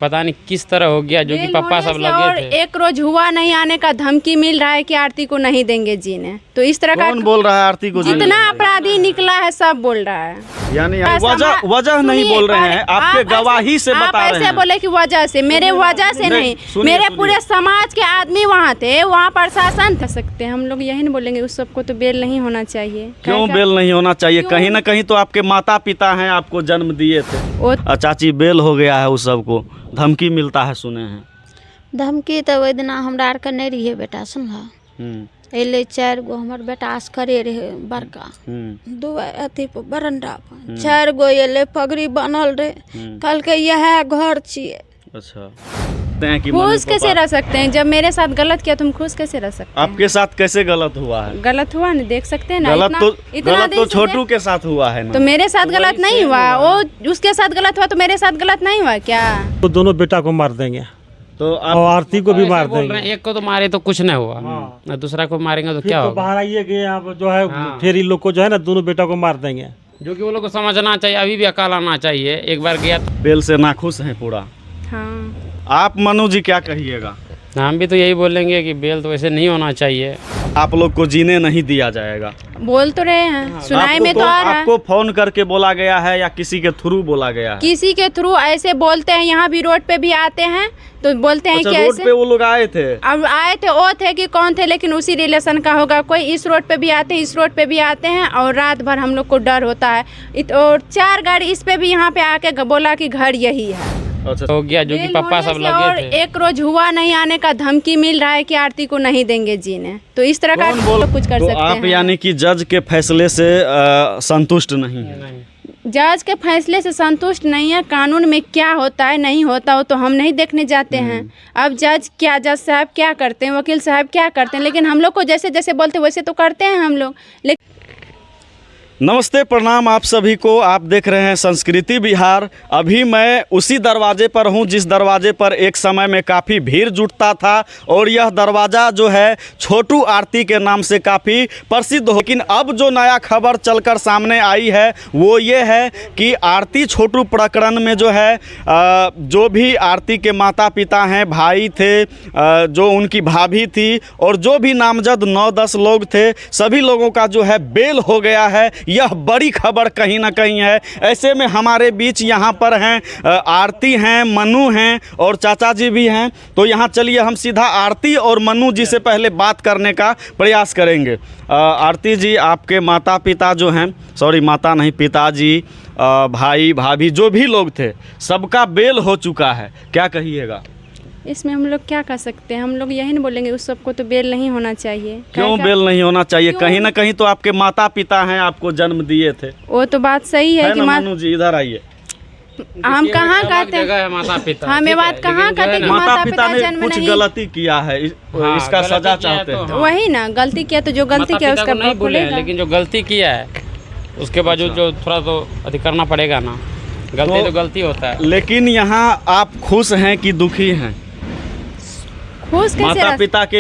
पता नहीं किस तरह हो गया जो कि पापा सब लगे और थे। एक रोज हुआ नहीं आने का धमकी मिल रहा है कि आरती को नहीं देंगे जीने। तो इस तरह का कौन बोल रहा है आरती को? जितना अपराधी निकला है सब बोल रहा है। यानी वजह नहीं बोल रहे हैं, आपके गवाही से बता रहे हैं। ऐसे बोले कि वजह से, मेरे वजह से नहीं, मेरे पूरे समाज के आदमी वहाँ थे, वहाँ प्रशासन था सकते। हम लोग यही नहीं बोलेंगे उस सबको तो बेल नहीं होना चाहिए। क्यों बेल नहीं होना चाहिए? कहीं ना कहीं तो आपके माता पिता हैं, आपको जन्म दिए थे। चाची बेल हो गया है, उस सबको धमकी मिलता है, सुने हैं। धमकी तो ओहि दिना हमरा आर के नहीं रहिए बेटा, सुनला अले 4 गो हमर बेटा आस्करे रहे बड़का, दो अथी पर बरंडा पर 4 गो अले पगड़ी बनल रहे, कल के यह घर छिए। अच्छा, खुश कैसे रह सकते हैं? जब मेरे साथ गलत किया तुम खुश कैसे रह सकते हैं? आपके साथ कैसे गलत हुआ है? गलत हुआ नहीं, देख सकते हैं ना। गलत तो छोटू के साथ हुआ है ना। तो मेरे साथ गलत नहीं हुआ, वो उसके साथ गलत हुआ तो मेरे साथ गलत नहीं हुआ क्या? तो दोनों बेटा को मार देंगे तो और आरती को भी मार देंगे। एक को तो मारे तो कुछ नहीं हुआ, ना दूसरा को मारेंगे तो क्या तो होगा? बाहर आइए कि आप जो है फिर इन लोग को जो है ना दोनों बेटा को मार देंगे। जो कि वो लोग को समझना चाहिए, अभी भी अकाल आना चाहिए। एक बार गया बेल से नाखुश है पूरा। हाँ, आप मनु जी क्या कहिएगा? हम भी तो यही बोलेंगे कि बेल तो वैसे नहीं होना चाहिए। आप लोग को जीने नहीं दिया जाएगा, बोल तो रहे हैं, सुनाई में तो आ रहा है। आपको फोन करके बोला गया है या किसी के थ्रू बोला गया है? किसी के थ्रू ऐसे बोलते हैं, यहाँ भी रोड पे भी आते हैं तो बोलते हैं कि रोड ऐसे। पे वो लोग आए थे? अब आए थे, वो थे कि कौन थे, लेकिन उसी रिलेशन का होगा। कोई इस रोड पे भी आते हैं, इस रोड पे भी आते हैं, और रात भर हम लोग को डर होता है। और 4 गाड़ी इस पे भी यहाँ पे आके बोला कि घर यही है। अच्छा, हो गया जो कि पापा सब लगे और थे। एक रोज हुआ नहीं आने का धमकी मिल रहा है कि आरती को नहीं देंगे जीने। तो इस तरह का कुछ कर सकते आप हैं। यानी कि जज के फैसले से संतुष्ट नहीं है? जज के फैसले से संतुष्ट नहीं है। कानून में क्या होता है नहीं होता हो तो हम नहीं देखने जाते हैं। अब जज साहब क्या करते हैं, वकील साहब क्या करते हैं, लेकिन हम लोग को जैसे जैसे बोलते हैं वैसे तो करते हैं हम लोग। लेकिन नमस्ते, प्रणाम आप सभी को। आप देख रहे हैं संस्कृति बिहार। अभी मैं उसी दरवाजे पर हूं जिस दरवाजे पर एक समय में काफ़ी भीड़ जुटता था, और यह दरवाज़ा जो है छोटू आरती के नाम से काफ़ी प्रसिद्ध हो। लेकिन अब जो नया खबर चलकर सामने आई है वो ये है कि आरती छोटू प्रकरण में जो है जो भी आरती के माता पिता हैं, भाई थे, जो उनकी भाभी थी, और जो भी नामजद 9-10 लोग थे, सभी लोगों का जो है बेल हो गया है। यह बड़ी खबर कहीं ना कहीं है। ऐसे में हमारे बीच यहाँ पर हैं आरती हैं, मनु हैं और चाचा जी भी हैं। तो यहाँ चलिए हम सीधा आरती और मनु जी से पहले बात करने का प्रयास करेंगे। आरती जी, आपके माता पिता जो हैं, सॉरी माता नहीं, पिताजी, भाई भाभी जो भी लोग थे, सबका बेल हो चुका है, क्या कहिएगा? इसमें हम लोग क्या कर सकते हैं? हम लोग यही नहीं बोलेंगे उस सबको तो बेल नहीं होना चाहिए। क्यों बेल नहीं होना चाहिए? कहीं ना कहीं तो आपके माता पिता हैं, आपको जन्म दिए थे। वो तो बात सही है कि मनु जी इधर आइए। हम कहाँ कहते हैं माता पिता, हमें बात कहाँ कहते हैं कि माता पिता ने जन्म कुछ नहीं। गलती किया है, इसका सजा चाहते हैं। वही ना, गलती किया तो जो गलती किया उसका नहीं बोले, लेकिन जो गलती किया है उसके बावजूद जो थोड़ा तो अति करना पड़ेगा ना। गलती तो गलती होता है। लेकिन यहाँ आप खुश हैं कि दुखी हैं? खुश कैसे माता पिता के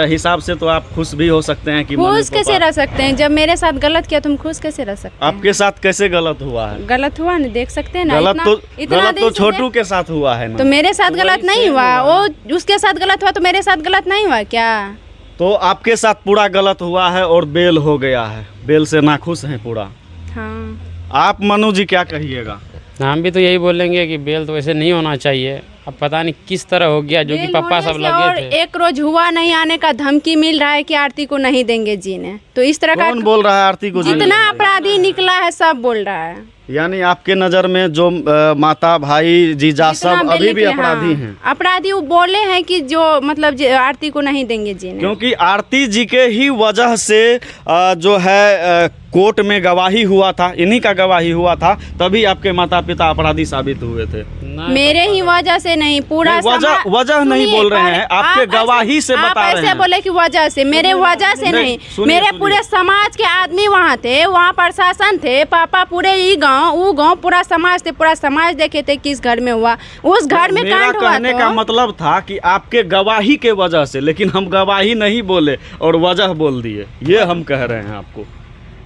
हिसाब से तो आप खुश भी हो सकते हैं कि खुश कैसे रह सकते हैं? जब मेरे साथ गलत किया तुम खुश कैसे रह सकते हैं? आपके साथ कैसे गलत हुआ है? गलत हुआ नहीं, देख सकते हैं ना। गलत तो छोटू के साथ हुआ है ना। तो मेरे साथ गलत नहीं हुआ, वो उसके साथ गलत हुआ तो मेरे साथ गलत नहीं हुआ क्या? तो आपके साथ पूरा गलत हुआ है और बेल हो गया है, बेल से नाखुश हैं पूरा। हाँ, आप मनु जी क्या कहिएगा? हम भी तो यही बोलेंगे कि बेल तो वैसे नहीं होना चाहिए। अब पता नहीं किस तरह हो गया जो कि पापा सब लगे और थे। एक रोज हुआ नहीं आने का धमकी मिल रहा है कि आरती को नहीं देंगे जीने। तो इस तरह का कौन बोल रहा है आरती को? जितना अपराधी निकला है सब बोल रहा है। यानी आपके नज़र में जो माता, भाई, जीजा सब अभी भी अपराधी हैं? अपराधी वो बोले हैं कि जो मतलब आरती को नहीं देंगे जीने। क्योंकि आरती जी के ही वजह से जो है कोर्ट में गवाही हुआ था, इन्हीं का गवाही हुआ था, तभी आपके माता पिता अपराधी साबित हुए थे। मेरे ही वजह से नहीं, पूरा वजह नहीं बोल रहे हैं, आपके गवाही से बता रहे हैं। ऐसे बोले कि वजह से, मेरे वजह से नहीं, मेरे पूरे समाज के आदमी वहाँ थे, वहाँ प्रशासन थे, पापा पूरे ही गांव वो गांव पूरा समाज थे, पूरा समाज देखे थे किस घर में हुआ, उस घर में कांड हुआ। कहने का मतलब था कि आपके गवाही के वजह से, लेकिन हम गवाही नहीं बोले और वजह बोल दिए, ये हम कह रहे हैं आपको।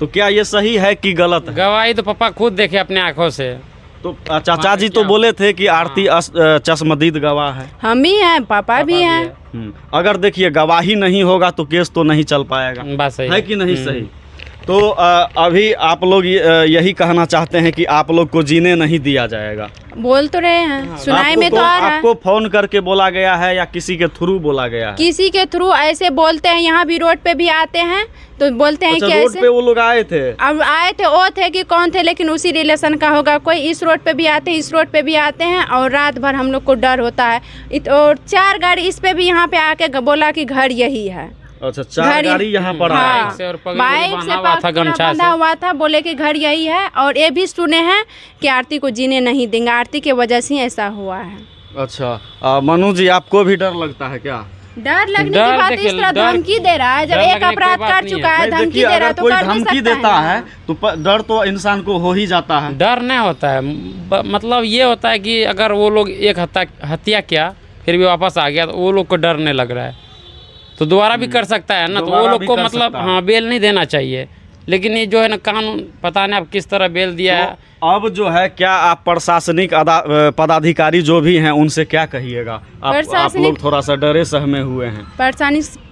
तो क्या ये सही है कि गलत है? गवाही तो पापा खुद देखे अपने आंखों से। तो चाचा जी तो बोले थे कि आरती चश्मदीद गवाह है। हम भी हैं, पापा भी हैं। अगर देखिए गवाही नहीं होगा तो केस तो नहीं चल पाएगा, बात सही है कि नहीं सही? तो अभी आप लोग यही कहना चाहते हैं कि आप लोग को जीने नहीं दिया जाएगा? बोल तो रहे हैं, सुनाई में तो आ रहा है। आपको फोन करके बोला गया है या किसी के थ्रू बोला गया है? किसी के थ्रू ऐसे बोलते हैं, यहाँ भी रोड पे भी आते हैं तो बोलते हैं अच्छा, कि रोड ऐसे पे वो लोग आए थे? अब आए थे, वो थे कि कौन थे, लेकिन उसी रिलेशन का होगा कोई। इस रोड पे भी आते हैं, इस रोड पे भी आते हैं, और रात भर हम लोग को डर होता है। और 4 गाड़ी इस पे भी यहाँ पे आके बोला कि घर यही है। अच्छा, 4 गाड़ी यहाँ पर हाँ, आए? बाइक से और पगड़ी बाइक बांधा से हुआ था, गमछा बंधा से। हुआ था, बोले कि घर यही है। और ये भी सुने हैं कि आरती को जीने नहीं देंगे, आरती के वजह से ही ऐसा हुआ है। अच्छा, मनु जी आपको भी डर लगता है क्या? डर लगने की डर बात, देखिए, इस तरह डर- धमकी दे रहा है। जब डर एक लगने की अपराध कोई बात कर नहीं चुका है। है, धमकी देखिए, दे रहा है अगर तो कोई कर भी धमकी सकता देता है। है तो डर तो इंसान को हो ही जाता है। डर नहीं होता है, मतलब ये होता है कि अगर वो लोग एक हत्या किया फिर भी वापस आ गया तो वो लोग को डर नहीं लग रहा है, तो दोबारा भी कर सकता है ना। तो वो दोबारा लोग भी को कर मतलब सकता है। हाँ बेल नहीं देना चाहिए। लेकिन ये जो है ना कानून पता नहीं अब किस तरह बेल दिया है। तो अब जो है क्या आप प्रशासनिक पदाधिकारी जो भी हैं उनसे क्या कहिएगा? आप लोग थोड़ा सा डरे सहमे हुए हैं।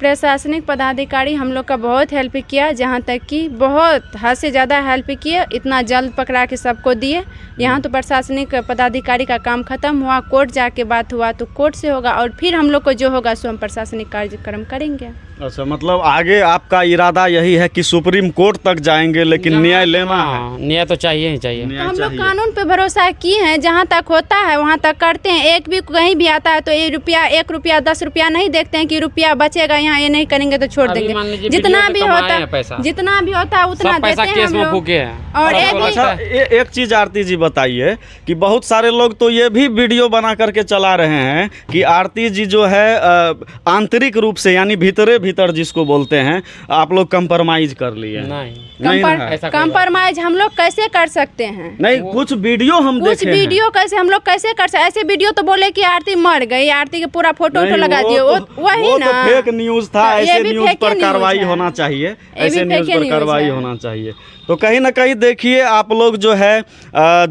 प्रशासनिक पदाधिकारी हम लोग का बहुत हेल्प किया, जहाँ तक कि बहुत हद से ज़्यादा हेल्प किए। इतना जल्द पकड़ा के सबको दिए। यहाँ तो प्रशासनिक पदाधिकारी का काम खत्म हुआ, कोर्ट जाके बात हुआ तो कोर्ट से होगा, और फिर हम लोग को जो होगा सो हम प्रशासनिक कार्यक्रम करेंगे। अच्छा, मतलब आगे आपका इरादा यही है कि सुप्रीम कोर्ट तक जाएंगे, लेकिन न्याय लेना है। हाँ, न्याय तो चाहिए ही चाहिए। न्याय हम लोग चाहिए। कानून पे भरोसा किए हैं, जहाँ तक होता है वहाँ तक करते हैं। एक भी कहीं भी आता है तो ये रुपया 1 रुपया 10 रुपया नहीं देखते हैं कि रुपया बचेगा यहाँ, ये नहीं करेंगे तो छोड़ अभी देंगे। मान लीजिए जितना वीडियो भी से कमाए होता हैं पैसा। है, जितना भी होता है उतना सब पैसा देते हैं केस हम में लोग। फूके हैं। और आपको एक भी- लगता अच्छा, है? एक चीज आरती जी बताइए कि बहुत सारे लोग तो ये भी वीडियो बना करके चला रहे हैं कि आरती जी जो है आंतरिक रूप से यानी भीतरे भीतर जिसको बोलते हैं आप लोग कंप्रोमाइज कर लिए। नहीं नहीं ना है। ऐसा कोई बात कंप्रोमाइज हम लोग कैसे कर सकते हैं? नहीं, कुछ वीडियो हम कुछ देखे हैं। वीडियो कैसे हम लोग कैसे कर सकते? ऐसे वीडियो तो बोले कि आरती मर गई, आरती के पूरा फोटो नहीं, लगा वो दिए, तो- वही वो ना। तो फेक न्यूज था। ये ऐसे भी न्यूज फेक पर न्यूज कार्रवाई है। होना चाहिए, भी ऐसे न्यूज फेक पर न्यूज कार्रवाई है। होना चाहिए। तो कहीं ना कहीं देखिए आप लोग जो है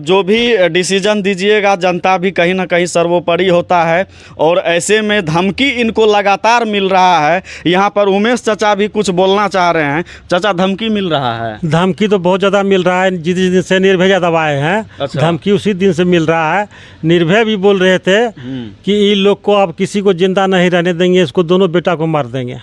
जो भी डिसीजन दीजिएगा, जनता भी कहीं ना कहीं सर्वोपरि होता है। और ऐसे में धमकी इनको लगातार मिल रहा है। यहाँ पर उमेश चाचा भी कुछ बोलना चाह रहे हैं। चाचा, धमकी मिल रहा है? धमकी तो बहुत ज़्यादा मिल रहा है। जिस दिन से निर्भया दबाए हैं, अच्छा। धमकी उसी दिन से मिल रहा है। निर्भय भी बोल रहे थे कि इन लोग को अब किसी को जिंदा नहीं रहने देंगे, इसको दोनों बेटा को मार देंगे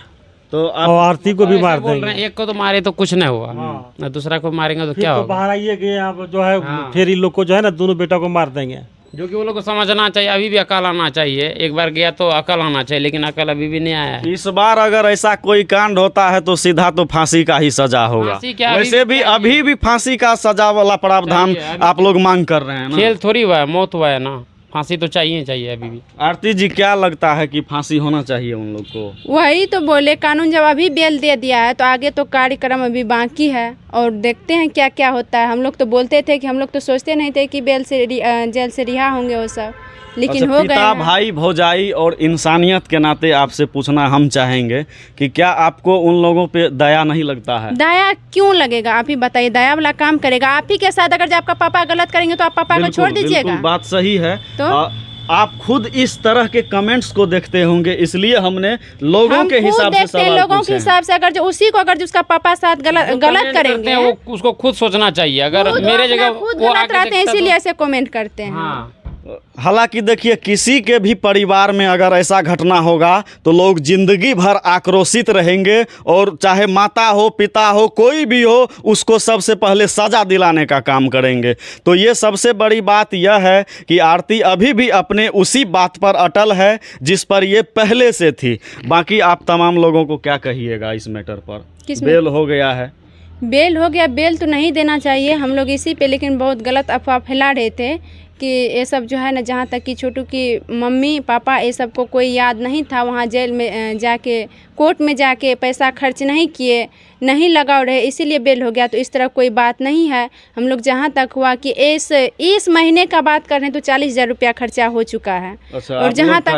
तो और आरती को भी ऐसे मार बोल रहे देंगे। हैं, एक को तो मारे तो कुछ नहीं हुआ ना, दूसरा को मारेंगे तो फिर क्या तो होगा? बाहर आइए कि आप जो है फिर इन लोग को जो है ना दोनों बेटा को मार देंगे। जो कि वो लोग को समझना चाहिए। अभी भी अकल आना चाहिए। एक बार गया तो अकल आना चाहिए, लेकिन अकल अभी भी नहीं आया है। इस बार अगर ऐसा कोई कांड होता है तो सीधा तो फांसी का ही सजा होगा। फांसी क्या, अभी वैसे भी अभी भी फांसी का सजा वाला प्रावधान चाहिए, अभी आप लोग मांग कर रहे हैं ना? खेल थोड़ी हुआ है, मौत हुआ है ना। फांसी तो चाहिए चाहिए अभी भी। आरती जी, क्या लगता है कि फांसी होना चाहिए उन लोग को? वही तो बोले, कानून जब अभी बेल दे दिया है तो आगे तो कार्यक्रम अभी बाकी है, और देखते हैं क्या क्या होता है। हम लोग तो बोलते थे कि हम लोग तो सोचते नहीं थे कि जेल से रिहा होंगे वो सब, लेकिन अच्छा, हो गए पिता, हैं। भाई, भौजाई और इंसानियत के नाते आपसे पूछना हम चाहेंगे कि क्या आपको उन लोगों पे दया नहीं लगता है? दया क्यों लगेगा? आप ही बताइए, दया वाला काम करेगा आप ही के साथ? अगर जब आपका पापा गलत करेंगे तो आप पापा को बिल्कुल, छोड़ दीजिएगा? बिल्कुल, बात सही है। तो? आप खुद इस तरह के कमेंट्स को देखते होंगे, इसलिए हमने लोगों हम के खुद हिसाब से देखते हैं, सवाल लोगों पूछे के हैं। हिसाब से। अगर जो उसी को अगर जो उसका पापा साथ गलत कमेंट करते करेंगे, हैं, वो उसको खुद सोचना चाहिए। अगर खुद मेरे अपना जगह खुद वो गलत आके रहते हैं, देखता इसीलिए तो- ऐसे कमेंट करते हैं। हाँ, हालांकि देखिए, किसी के भी परिवार में अगर ऐसा घटना होगा तो लोग जिंदगी भर आक्रोशित रहेंगे, और चाहे माता हो, पिता हो, कोई भी हो, उसको सबसे पहले सजा दिलाने का काम करेंगे। तो ये सबसे बड़ी बात यह है कि आरती अभी भी अपने उसी बात पर अटल है जिस पर ये पहले से थी। बाकी आप तमाम लोगों को क्या कहिएगा इस मैटर पर? किसमें? बेल हो गया है। बेल हो गया, बेल तो नहीं देना चाहिए हम लोग इसी पे, लेकिन बहुत गलत अफवाह फैला रहे थे कि ये सब जो है ना, जहाँ तक कि छोटू की मम्मी पापा ये सब को कोई याद नहीं था, वहाँ जेल में जाके कोर्ट में जाके पैसा खर्च नहीं किए, नहीं लगाओ रहे, इसीलिए बेल हो गया। तो इस तरह कोई बात नहीं है। हम लोग जहाँ तक हुआ कि इस महीने का बात कर रहे हैं तो 40,000 रुपया खर्चा हो चुका है। अच्छा, और जहाँ तक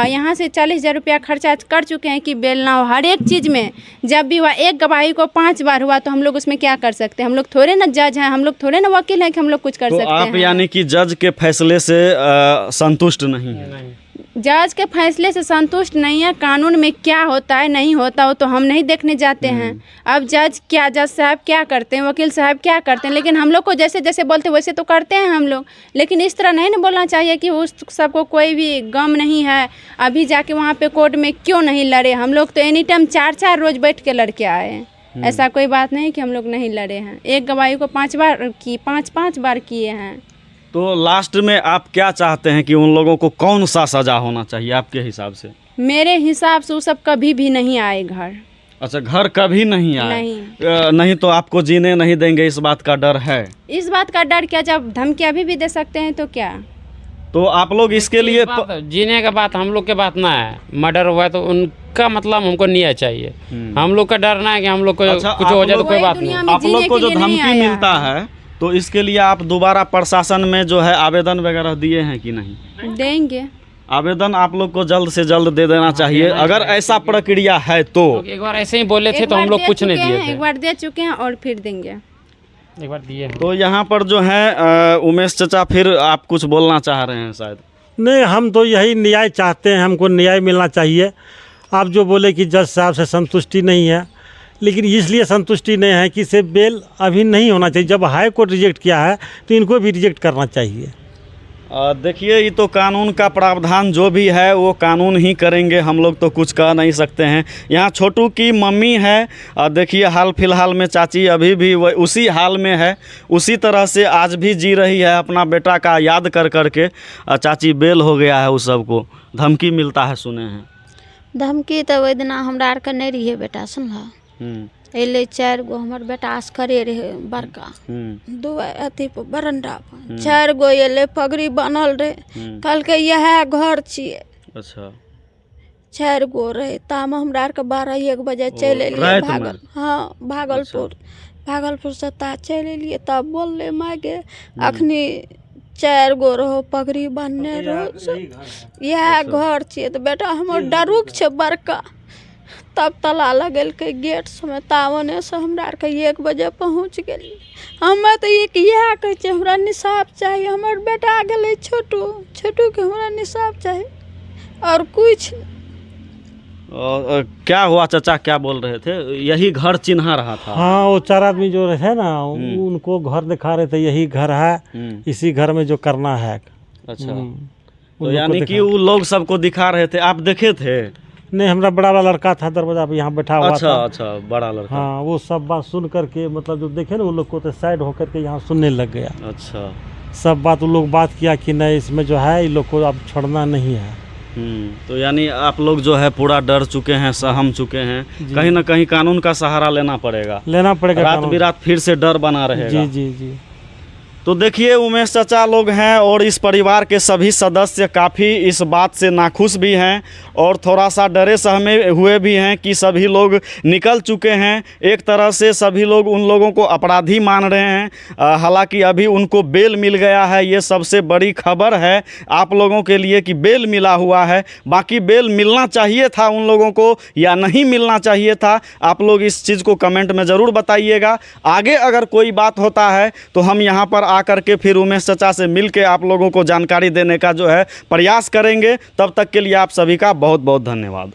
यहाँ से 40,000 रुपया खर्चा कर चुके हैं कि बेल ना हो। हर एक चीज़ में जब भी हुआ, एक गवाही को 5 बार हुआ तो हम लोग उसमें क्या कर सकते हैं? हम लोग थोड़े ना जज हैं, हम लोग थोड़े ना वकील हैं कि हम लोग कुछ कर सकते हैं। आप यानी कि जज के फैसले से संतुष्ट नहीं है? जज के फैसले से संतुष्ट नहीं है। कानून में क्या होता है नहीं होता वो तो हम नहीं देखने जाते हैं। अब जज साहब क्या करते हैं, वकील साहब क्या करते हैं, लेकिन हम लोग को जैसे जैसे बोलते वैसे तो करते हैं हम लोग। लेकिन इस तरह नहीं ना बोलना चाहिए कि उस सबको कोई भी गम नहीं है, अभी जाके वहाँ पे कोर्ट में क्यों नहीं लड़े। हम लोग तो एनी टाइम 4-4 रोज बैठ के लड़ के आए हैं। ऐसा कोई बात नहीं कि हम लोग नहीं लड़े हैं। एक गवाही को 5 बार किए हैं। तो लास्ट में आप क्या चाहते हैं कि उन लोगों को कौन सा सजा होना चाहिए आपके हिसाब से? मेरे हिसाब से वो सब कभी भी नहीं आए घर। अच्छा, घर कभी नहीं आए? नहीं तो आपको जीने नहीं देंगे, इस बात का डर है? इस बात का डर क्या, जब धमकी अभी भी दे सकते हैं तो क्या? तो आप लोग इसके लिए जीने का बात हम लोग के बात ना है। मर्डर हुआ है तो उनका मतलब हमको न्याय चाहिए। हम लोग का डर ना है कि हम लोग को कुछ हो जाए तो कोई बात नहीं। आप लोग को जो धमकी मिलता है तो इसके लिए आप दोबारा प्रशासन में जो है आवेदन वगैरह दिए हैं कि नहीं? देंगे आवेदन। आप लोग को जल्द से जल्द दे देना चाहिए अगर ऐसा प्रक्रिया है तो। एक बार ऐसे ही बोले थे तो हम लोग कुछ नहीं दिए थे। एक बार दे चुके हैं और फिर देंगे। एक बार दिए हैं। तो यहाँ पर जो है उमेश चाचा, फिर आप कुछ बोलना चाह रहे हैं शायद? नहीं, हम तो यही न्याय चाहते हैं, हमको न्याय मिलना चाहिए। आप जो बोले कि जज साहब से संतुष्टि नहीं है, लेकिन इसलिए संतुष्टि नहीं है कि इसे बेल अभी नहीं होना चाहिए। जब हाई कोर्ट रिजेक्ट किया है तो इनको भी रिजेक्ट करना चाहिए। देखिए, ये तो कानून का प्रावधान जो भी है वो कानून ही करेंगे, हम लोग तो कुछ कह नहीं सकते हैं। यहाँ छोटू की मम्मी है, देखिए हाल फिलहाल में चाची अभी भी उसी हाल में है, उसी तरह से आज भी जी रही है अपना बेटा का याद कर करके। चाची बेल हो गया है, उस सबको धमकी मिलता है, सुने हैं? धमकी तो ओहि दिना हमरा आर के नहीं रहिए बेटा, सुनला। अइले 4 गो हमर बेटा आस्करे रहे बड़का, 2 अथी पर बरंडा पर, 4 गो अइले पगड़ी बनल रहे, कहलकै यह घर छिए। अच्छा, 4 गो रहे। ताम हमरा आर के 12-1 बजे चलि एलिए भागलपुर से ता चलि एलिए। तब बोलले मागे अखनी 4 गो रहो पगड़ी बनने रहो, यह घर छिए। तो बेटा हमर डरुक छै बड़का। तब ताला लगेलकै गेट समेत। तावने से हमरा आर के 1 बजे पहुँच गेली। हमे तो इएह कहै छियै, हमरा निसाफ चाहिए। हमर बेटा गेलै छोटू के हमरा निसाफ चाहिए और कुछ। क्या हुआ चाचा, क्या बोल रहे थे? यही घर चिन्हा रहा था? हाँ, वो 4 आदमी जो रहे ना उनको घर दिखा रहे थे, यही घर है, इसी घर में जो करना है। अच्छा, तो यानी कि वो लोग सबको दिखा रहे थे, आप देखे थे? नहीं, हमारा बड़ा वाला लड़का था दरवाजा पे यहाँ बैठा हुआ था। अच्छा, बड़ा लड़का। हाँ, वो सब बात सुन करके मतलब जो देखे ना वो लोग को, तो साइड होकर के यहाँ सुनने लग गया। अच्छा, सब बात वो लोग बात किया कि नहीं, इसमें जो है इन लोग को अब छोड़ना नहीं है। तो यानी आप लोग जो है पूरा डर चुके हैं, सहम चुके हैं। कहीं ना कहीं कानून का सहारा लेना पड़ेगा। रात बिरात फिर से डर बना रहेगा। जी। तो देखिए, उमेश चाचा लोग हैं और इस परिवार के सभी सदस्य काफ़ी इस बात से नाखुश भी हैं और थोड़ा सा डरे सहमे हुए भी हैं कि सभी लोग निकल चुके हैं। एक तरह से सभी लोग उन लोगों को अपराधी मान रहे हैं। हालांकि अभी उनको बेल मिल गया है, ये सबसे बड़ी खबर है आप लोगों के लिए कि बेल मिला हुआ है। बाकी बेल मिलना चाहिए था उन लोगों को या नहीं मिलना चाहिए था, आप लोग इस चीज़ को कमेंट में ज़रूर बताइएगा। आगे अगर कोई बात होता है तो हम यहाँ पर आकर के फिर उमेश चाचा से मिल के आप लोगों को जानकारी देने का जो है प्रयास करेंगे। तब तक के लिए आप सभी का बहुत बहुत धन्यवाद।